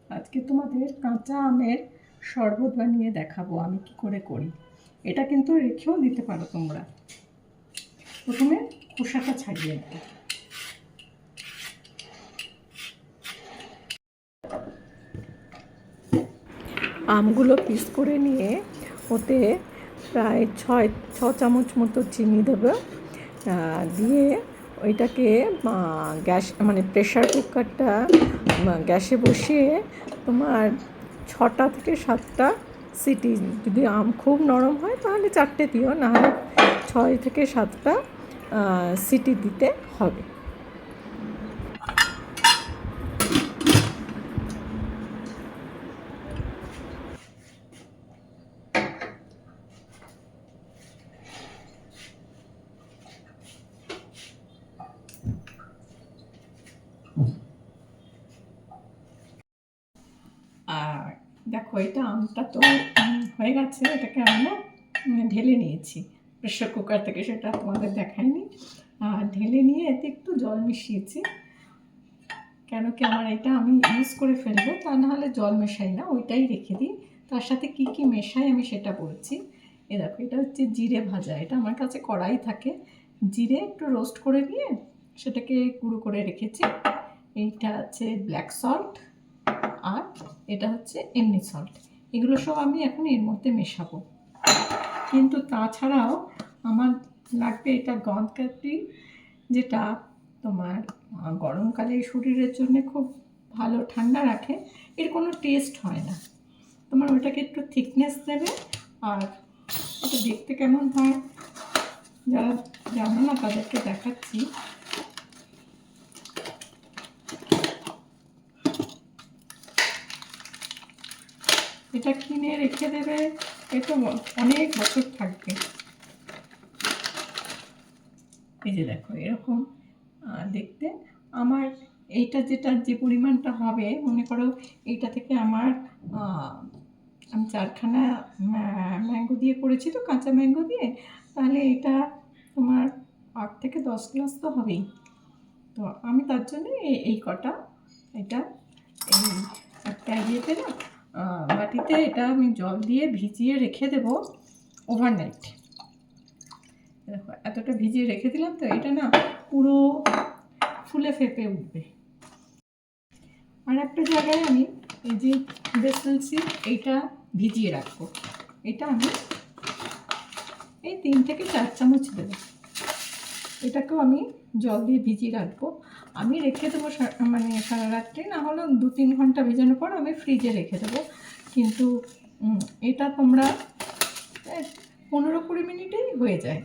আজকে তোমাদের কাঁচা আমের শরবত বানিয়ে দেখাবো আমি কি করে করি। এটা কিন্তু রেখেও দিতে পারো তোমরা। প্রথমে খোসাটা ছাড়িয়ে নেবে। আমগুলো পিস করে নিয়ে ওতে প্রায় ছ চামচ মতো চিনি দেবে। দিয়ে ওইটাকে গ্যাস মানে প্রেশার কুকারটা গ্যাসে বসিয়ে তোমার 6টা থেকে 7টা সিটি, যদি আম খুব নরম হয় তাহলে 4টে দিও, নাহলে 6 থেকে 7টা সিটি দিতে হবে। আর দেখো, এটা আমটা তো হয়ে গেছে। এটাকে আমি না ঢেলে নিয়েছি প্রেশার কুকার থেকে, সেটা তোমাদের দেখাইনি। আর ঢেলে নিয়ে এতে একটু জল মিশিয়েছি, কেন কি আমার এটা আমি ইউজ করে ফেলবো, তা নাহলে জল মেশাই না, ওইটাই রেখে দিই। তার সাথে কি কি মেশাই আমি সেটা বলছি। এ দেখো, এটা হচ্ছে জিরে ভাজা। এটা আমার কাছে কড়াই থাকে, জিরে একটু রোস্ট করে নিয়ে সেটাকে গুঁড়ো করে রেখেছি। এইটা আছে ব্ল্যাক সল্ট, আর এটা হচ্ছে এমনি সল্ট। এগুলো সব আমি এখন এর মধ্যে মেশাবো। কিন্তু তাছাড়াও আমার লাগবে এটা গন্ধ কাঠি, যেটা তোমার গরমকালে শরীরের জন্য খুব ভালো, ঠান্ডা রাখে। এর কোনো টেস্ট হয় না, তোমার ওটাকে একটু থিকনেস দেবে। আর এটা দেখতে কেমন হয় যারা জানো না তাদেরকে দেখাচ্ছি। এটা কিনে রেখে দেবে, এটা অনেক বছর থাকবে। এই যে দেখো এরকম দেখতে। আমার এইটা যে পরিমাণটা হবে, মনে করো এইটা থেকে আমার আমি 4খানা ম্যাঙ্গো দিয়ে করেছি, তো কাঁচা ম্যাঙ্গো দিয়ে, তাহলে এটা তোমার 8 থেকে 10 গ্লাস তো হবেই। তো আমি তার জন্য এই কটা, এটা এই একটা ইয়েতে না বাটিতে এটা আমি জল দিয়ে ভিজিয়ে রেখে দেবো ওভারনাইট। দেখো এতটা ভিজিয়ে রেখে দিলাম, তো এটা না পুরো ফুলে ফেপে উঠবে। আর একটা জায়গায় আমি এই যে বেসন সিড, এইটা ভিজিয়ে রাখবো। এটা আমি এই 3 থেকে 4 চামচ দেবো। এটাকেও আমি জল দিয়ে ভিজিয়ে রাখবো। আমি রেখে দেবো মানে সারা রাত্রে, না হলেও 2-3 ঘন্টা ভেজানোর পর আমি ফ্রিজে রেখে দেবো। কিন্তু এটা তোমরা 15-20 মিনিটেই হয়ে যায়।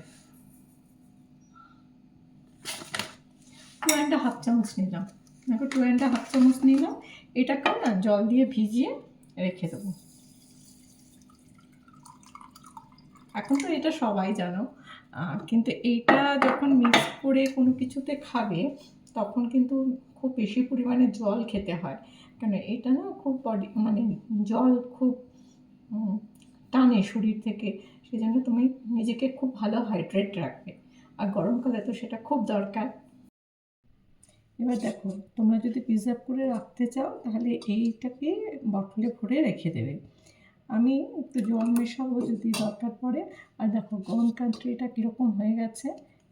2.5 চামচ নিলাম, দেখো 2.5 চামচ নিলাম। এটাকেও না জল দিয়ে ভিজিয়ে রেখে দেবো। এখন তো এটা সবাই জানো, কিন্তু এইটা যখন মিক্স করে কোনো কিছুতে খাবে, তখন কিন্তু খুব বেশি পরিমাণে জল খেতে হয়। কেন এটা না খুব বডি মানে জল খুব টানে শরীর থেকে, সেই জন্য তুমি নিজেকে খুব ভালো হাইড্রেট রাখবে। আর গরমকালে তো সেটা খুব দরকার। এবার দেখো, তোমরা যদি প্রিজার্ভ করে রাখতে চাও তাহলে এইটাকে বটলে ভরে রেখে দেবে। আমি একটু জল মেশাবো যদি দরকার পড়ে। আর দেখো গম কান্ট্রিটা কীরকম হয়ে গেছে,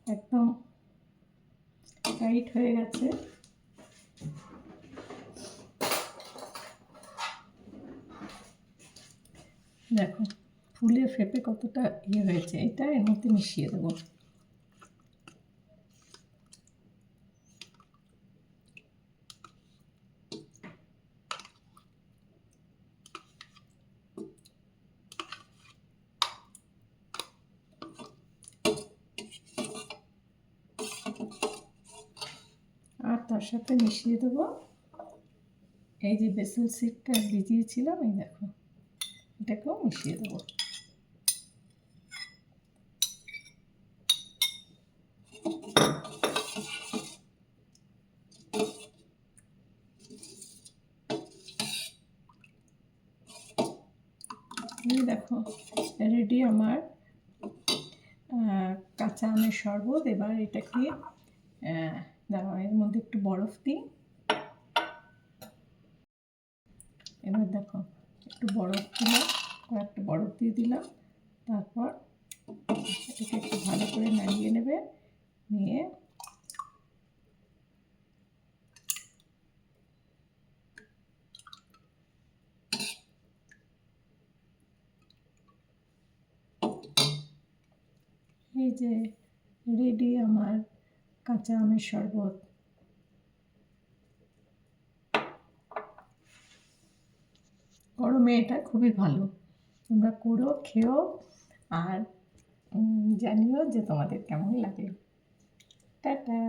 একদম টাইট হয়ে গেছে। দেখো ফুলে ফেপে কতটা ইয়ে হয়েছে, এটা এর মধ্যে মিশিয়ে দেবো। আর তার সাথে মিশিয়ে দেবো এই যে বেসল সিডটা ভিজিয়েছিলাম, এই দেখো এটাকেও মিশিয়ে দেবো। এই দেখো রেডি আমার কাঁচা আমের শরবত। এবার এটাকে দাঁড়াও, এর মধ্যে একটু বরফ দিই। এবার দেখো একটু বরফ দিলাম, কয়েকটা বরফ দিয়ে দিলাম, তারপর এটাকে একটু ভালো করে নাড়িয়ে নেবে, নিয়ে এই যে রেডি আমার কাঁচা আমের শরবত। গরমে এটা খুবই ভালো, তোমরা করো, খেও, আর জানিও যে তোমাদের কেমন লাগে। টাটা।